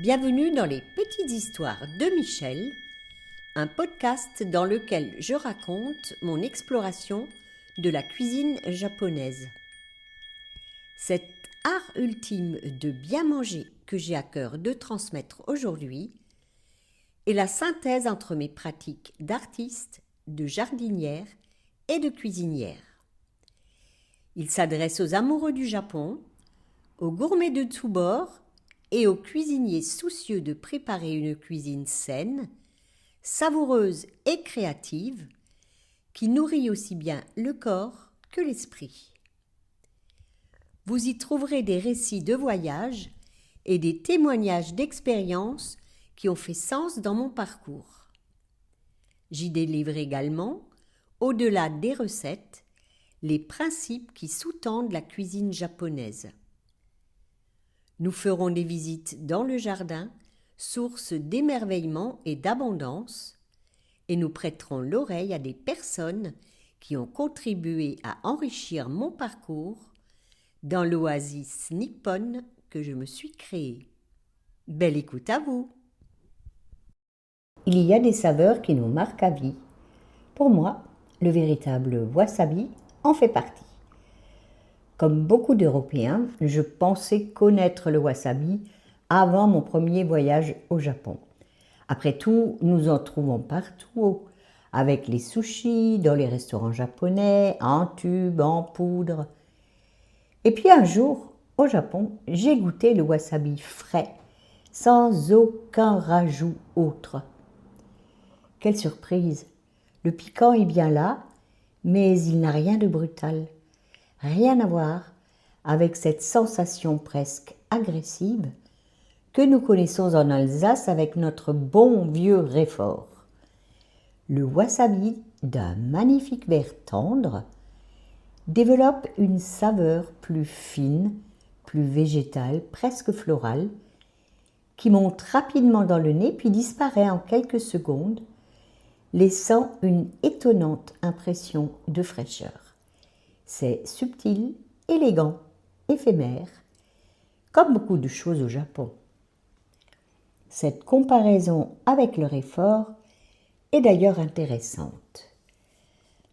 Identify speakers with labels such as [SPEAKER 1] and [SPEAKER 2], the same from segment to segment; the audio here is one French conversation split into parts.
[SPEAKER 1] Bienvenue dans les Petites Histoires de Michel, un podcast dans lequel je raconte mon exploration de la cuisine japonaise. Cet art ultime de bien manger que j'ai à cœur de transmettre aujourd'hui est la synthèse entre mes pratiques d'artiste, de jardinière et de cuisinière. Il s'adresse aux amoureux du Japon, aux gourmets de tous bords et aux cuisiniers soucieux de préparer une cuisine saine, savoureuse et créative, qui nourrit aussi bien le corps que l'esprit. Vous y trouverez des récits de voyage et des témoignages d'expériences qui ont fait sens dans mon parcours. J'y délivre également, au-delà des recettes, les principes qui sous-tendent la cuisine japonaise. Nous ferons des visites dans le jardin, source d'émerveillement et d'abondance, et nous prêterons l'oreille à des personnes qui ont contribué à enrichir mon parcours dans l'oasis nippone que je me suis créée. Belle écoute à vous! Il y a des saveurs qui nous marquent à vie. Pour moi, le véritable wasabi en fait partie. Comme beaucoup d'Européens, je pensais connaître le wasabi avant mon premier voyage au Japon. Après tout, nous en trouvons partout, avec les sushis, dans les restaurants japonais, en tube, en poudre. Et puis un jour, au Japon, j'ai goûté le wasabi frais, sans aucun rajout autre. Quelle surprise! Le piquant est bien là, mais il n'a rien de brutal. Rien à voir avec cette sensation presque agressive que nous connaissons en Alsace avec notre bon vieux réfort. Le wasabi, d'un magnifique vert tendre, développe une saveur plus fine, plus végétale, presque florale, qui monte rapidement dans le nez puis disparaît en quelques secondes, laissant une étonnante impression de fraîcheur. C'est subtil, élégant, éphémère, comme beaucoup de choses au Japon. Cette comparaison avec le réfort est d'ailleurs intéressante.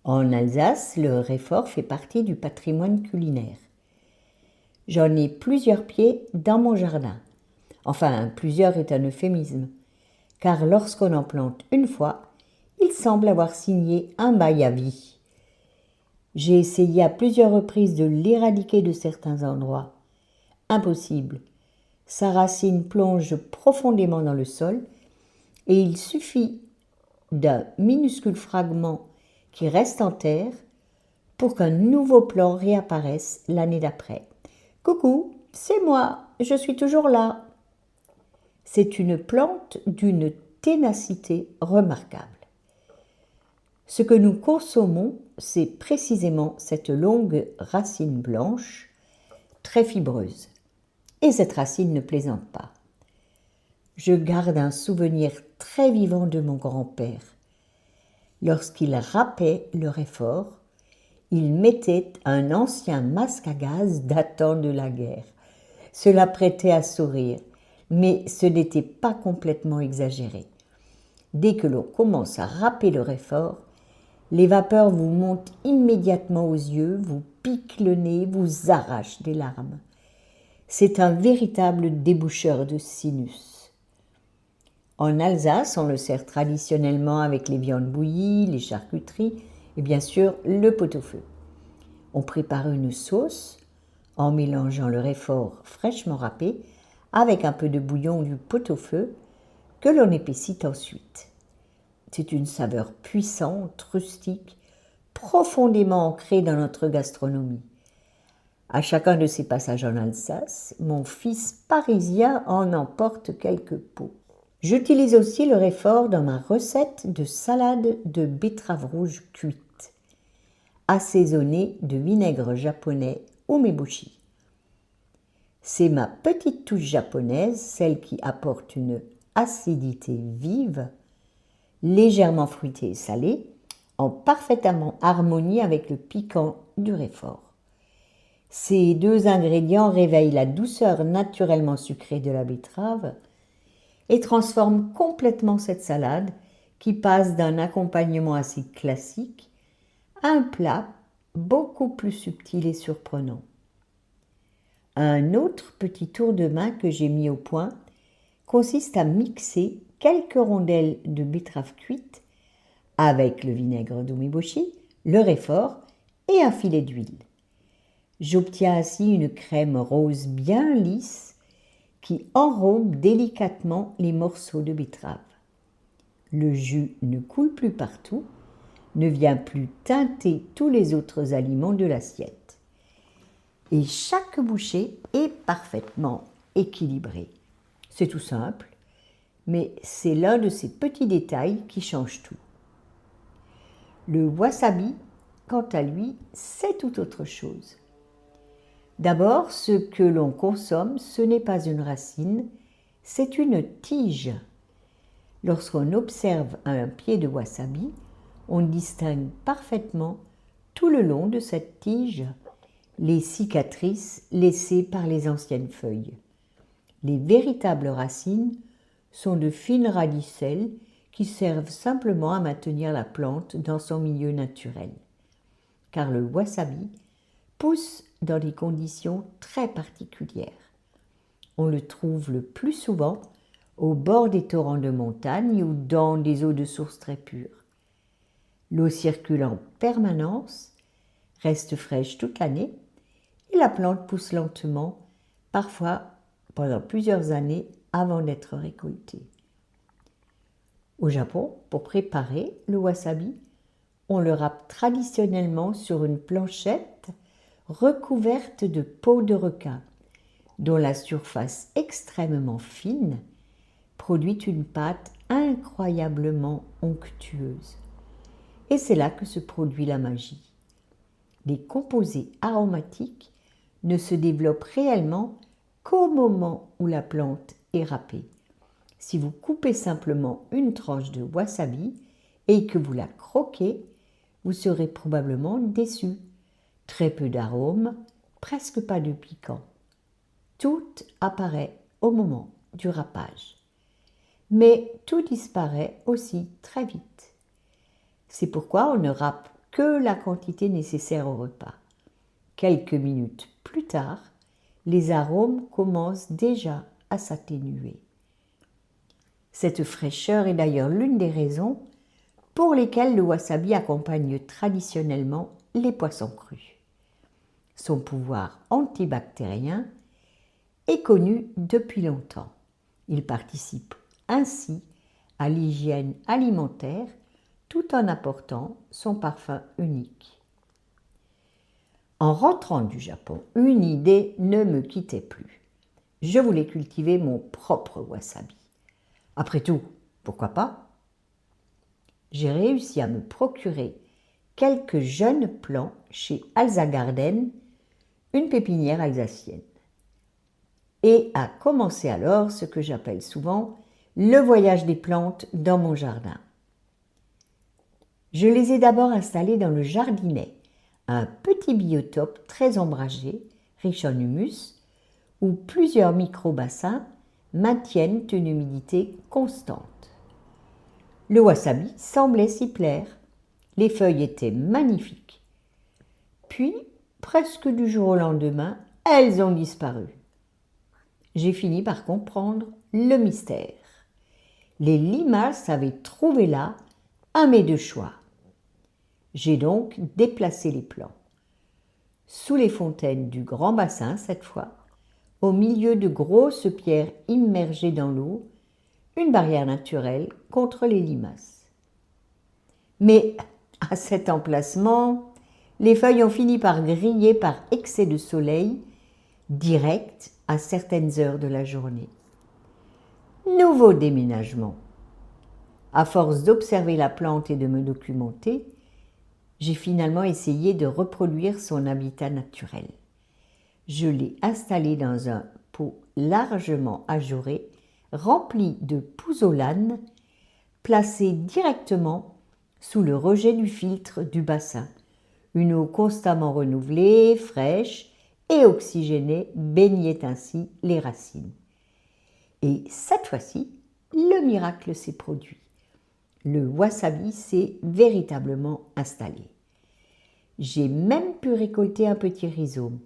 [SPEAKER 1] En Alsace, le réfort fait partie du patrimoine culinaire. J'en ai plusieurs pieds dans mon jardin. Enfin, plusieurs est un euphémisme, car lorsqu'on en plante une fois, il semble avoir signé un bail à vie. J'ai essayé à plusieurs reprises de l'éradiquer de certains endroits. Impossible. Sa racine plonge profondément dans le sol et il suffit d'un minuscule fragment qui reste en terre pour qu'un nouveau plant réapparaisse l'année d'après. Coucou, c'est moi, je suis toujours là. C'est une plante d'une ténacité remarquable. Ce que nous consommons, c'est précisément cette longue racine blanche, très fibreuse. Et cette racine ne plaisante pas. Je garde un souvenir très vivant de mon grand-père. Lorsqu'il râpait le réfort, il mettait un ancien masque à gaz datant de la guerre. Cela prêtait à sourire, mais ce n'était pas complètement exagéré. Dès que l'on commence à râper le réfort, les vapeurs vous montent immédiatement aux yeux, vous piquent le nez, vous arrachent des larmes. C'est un véritable déboucheur de sinus. En Alsace, on le sert traditionnellement avec les viandes bouillies, les charcuteries et bien sûr le pot-au-feu. On prépare une sauce en mélangeant le réfort fraîchement râpé avec un peu de bouillon du pot-au-feu que l'on épaissit ensuite. C'est une saveur puissante, rustique, profondément ancrée dans notre gastronomie. À chacun de ces passages en Alsace, mon fils parisien en emporte quelques pots. J'utilise aussi le réfort dans ma recette de salade de betterave rouge cuite, assaisonnée de vinaigre japonais umeboshi. C'est ma petite touche japonaise, celle qui apporte une acidité vive, légèrement fruitée et salée, en parfaite harmonie avec le piquant du réfort. Ces deux ingrédients réveillent la douceur naturellement sucrée de la betterave et transforme complètement cette salade qui passe d'un accompagnement assez classique à un plat beaucoup plus subtil et surprenant. Un autre petit tour de main que j'ai mis au point consiste à mixer quelques rondelles de betterave cuite avec le vinaigre d'umiboshi, le réfort et un filet d'huile. J'obtiens ainsi une crème rose bien lisse qui enrobe délicatement les morceaux de betterave. Le jus ne coule plus partout, ne vient plus teinter tous les autres aliments de l'assiette. Et chaque bouchée est parfaitement équilibrée. C'est tout simple, mais c'est l'un de ces petits détails qui change tout. Le wasabi, quant à lui, c'est tout autre chose. D'abord, ce que l'on consomme, ce n'est pas une racine, c'est une tige. Lorsqu'on observe un pied de wasabi, on distingue parfaitement tout le long de cette tige les cicatrices laissées par les anciennes feuilles. Les véritables racines sont de fines radicelles qui servent simplement à maintenir la plante dans son milieu naturel. Car le wasabi pousse dans des conditions très particulières. On le trouve le plus souvent au bord des torrents de montagne ou dans des eaux de source très pures. L'eau circule en permanence, reste fraîche toute l'année et la plante pousse lentement, parfois pendant plusieurs années avant d'être récoltée. Au Japon, pour préparer le wasabi, on le râpe traditionnellement sur une planchette recouverte de peau de requin, dont la surface extrêmement fine produit une pâte incroyablement onctueuse. Et c'est là que se produit la magie. Les composés aromatiques ne se développent réellement qu'au moment où la plante est râpée. Si vous coupez simplement une tranche de wasabi et que vous la croquez, vous serez probablement déçu. Très peu d'arômes, presque pas de piquant. Tout apparaît au moment du râpage. Mais tout disparaît aussi très vite. C'est pourquoi on ne râpe que la quantité nécessaire au repas. Quelques minutes plus tard, les arômes commencent déjà à s'atténuer. Cette fraîcheur est d'ailleurs l'une des raisons pour lesquelles le wasabi accompagne traditionnellement les poissons crus. Son pouvoir antibactérien est connu depuis longtemps. Il participe ainsi à l'hygiène alimentaire tout en apportant son parfum unique. En rentrant du Japon, une idée ne me quittait plus. Je voulais cultiver mon propre wasabi. Après tout, pourquoi pas? J'ai réussi à me procurer quelques jeunes plants chez Alsa Garden, une pépinière alsacienne. Et a commencé alors ce que j'appelle souvent le voyage des plantes dans mon jardin. Je les ai d'abord installées dans le jardinet, un petit biotope très ombragé, riche en humus, où plusieurs micro-bassins maintiennent une humidité constante. Le wasabi semblait s'y plaire. Les feuilles étaient magnifiques. Puis, presque du jour au lendemain, elles ont disparu. J'ai fini par comprendre le mystère. Les limaces avaient trouvé là un mets de choix. J'ai donc déplacé les plants. Sous les fontaines du grand bassin, cette fois, au milieu de grosses pierres immergées dans l'eau, une barrière naturelle contre les limaces. Mais à cet emplacement, les feuilles ont fini par griller par excès de soleil direct à certaines heures de la journée. Nouveau déménagement. À force d'observer la plante et de me documenter, j'ai finalement essayé de reproduire son habitat naturel. Je l'ai installée dans un pot largement ajouré, rempli de pouzzolane, placé directement sous le rejet du filtre du bassin. Une eau constamment renouvelée, fraîche et oxygénée baignait ainsi les racines. Et cette fois-ci, le miracle s'est produit. Le wasabi s'est véritablement installé. J'ai même pu récolter un petit rhizome.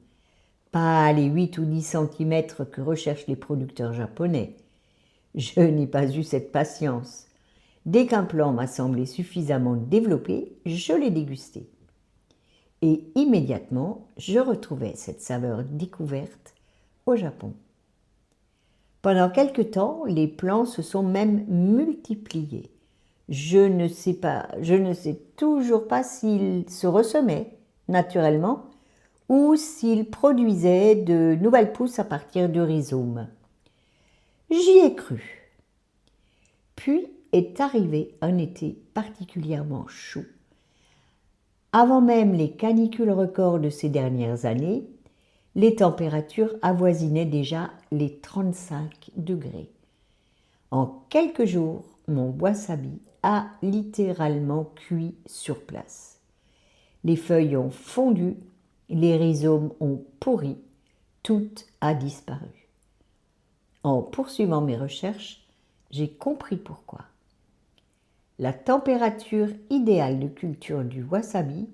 [SPEAKER 1] Pas les 8 ou 10 centimètres que recherchent les producteurs japonais. Je n'ai pas eu cette patience. Dès qu'un plant m'a semblé suffisamment développé, je l'ai dégusté. Et immédiatement, je retrouvais cette saveur découverte au Japon. Pendant quelque temps, les plants se sont même multipliés. Je ne sais toujours pas s'ils se ressemaient naturellement ou s'ils produisaient de nouvelles pousses à partir de rhizomes. J'y ai cru. Puis est arrivé un été particulièrement chaud. Avant même les canicules records de ces dernières années, les températures avoisinaient déjà les 35 degrés. En quelques jours, mon wasabi a littéralement cuit sur place. Les feuilles ont fondu, les rhizomes ont pourri, tout a disparu. En poursuivant mes recherches, j'ai compris pourquoi. La température idéale de culture du wasabi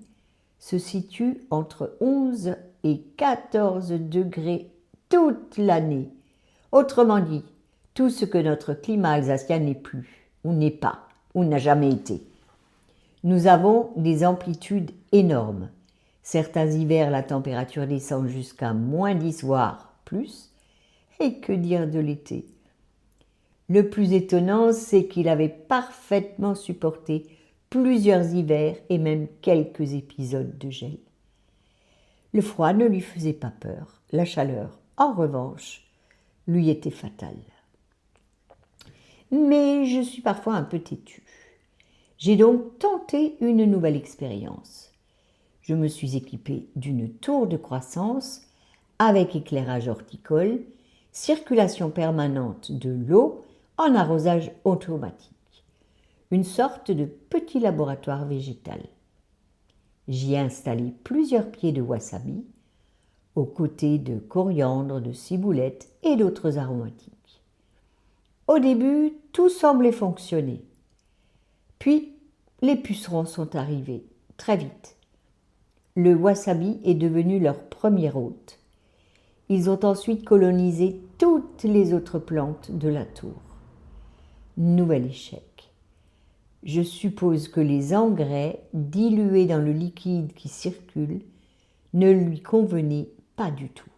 [SPEAKER 1] se situe entre 11 et 14 degrés toute l'année. Autrement dit, tout ce que notre climat alsacien n'est plus, ou n'est pas, ou n'a jamais été. Nous avons des amplitudes énormes. Certains hivers, la température descend jusqu'à -10 voire plus. Et que dire de l'été? Le plus étonnant, c'est qu'il avait parfaitement supporté plusieurs hivers et même quelques épisodes de gel. Le froid ne lui faisait pas peur. La chaleur, en revanche, lui était fatale. Mais je suis parfois un peu têtue. J'ai donc tenté une nouvelle expérience. Je me suis équipée d'une tour de croissance avec éclairage horticole, circulation permanente de l'eau en arrosage automatique. Une sorte de petit laboratoire végétal. J'y ai installé plusieurs pieds de wasabi, aux côtés de coriandre, de ciboulette et d'autres aromatiques. Au début, tout semblait fonctionner. Puis, les pucerons sont arrivés, très vite. Le wasabi est devenu leur premier hôte. Ils ont ensuite colonisé toutes les autres plantes de la tour. Nouvel échec. Je suppose que les engrais dilués dans le liquide qui circule ne lui convenaient pas du tout.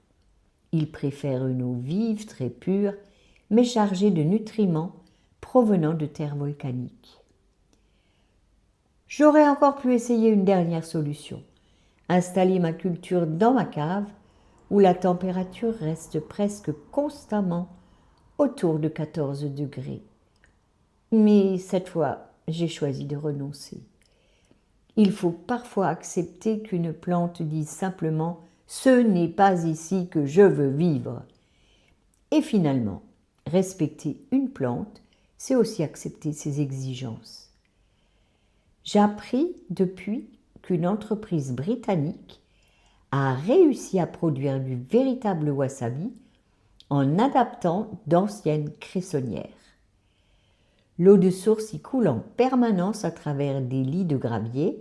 [SPEAKER 1] Il préfère une eau vive, très pure, mais chargée de nutriments provenant de terres volcaniques. J'aurais encore pu essayer une dernière solution, installer ma culture dans ma cave où la température reste presque constamment autour de 14 degrés. Mais cette fois, j'ai choisi de renoncer. Il faut parfois accepter qu'une plante dise simplement « ce n'est pas ici que je veux vivre ». Et finalement, respecter une plante, c'est aussi accepter ses exigences. J'ai appris depuis qu'une entreprise britannique a réussi à produire du véritable wasabi en adaptant d'anciennes cressonnières. L'eau de source y coule en permanence à travers des lits de gravier,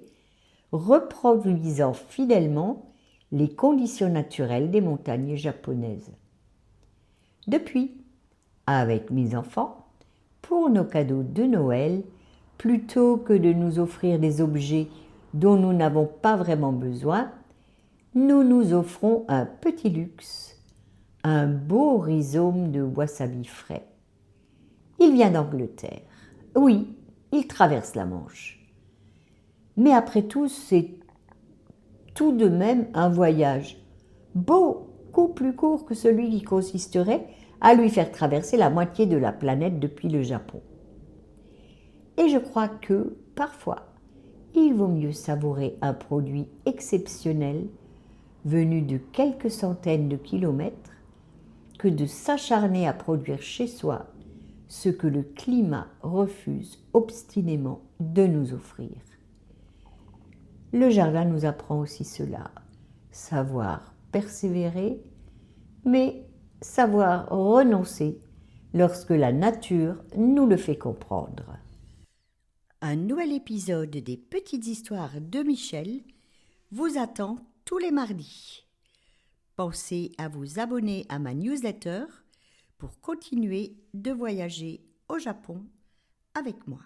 [SPEAKER 1] reproduisant fidèlement les conditions naturelles des montagnes japonaises. Depuis, avec mes enfants, pour nos cadeaux de Noël, plutôt que de nous offrir des objets dont nous n'avons pas vraiment besoin, nous nous offrons un petit luxe, un beau rhizome de wasabi frais. Il vient d'Angleterre. Oui, il traverse la Manche. Mais après tout, c'est tout de même un voyage beaucoup plus court que celui qui consisterait à lui faire traverser la moitié de la planète depuis le Japon. Et je crois que, parfois, il vaut mieux savourer un produit exceptionnel venu de quelques centaines de kilomètres que de s'acharner à produire chez soi ce que le climat refuse obstinément de nous offrir. Le jardin nous apprend aussi cela, savoir persévérer, mais savoir renoncer lorsque la nature nous le fait comprendre. Un nouvel épisode des Petites Histoires de Michel vous attend tous les mardis. Pensez à vous abonner à ma newsletter pour continuer de voyager au Japon avec moi.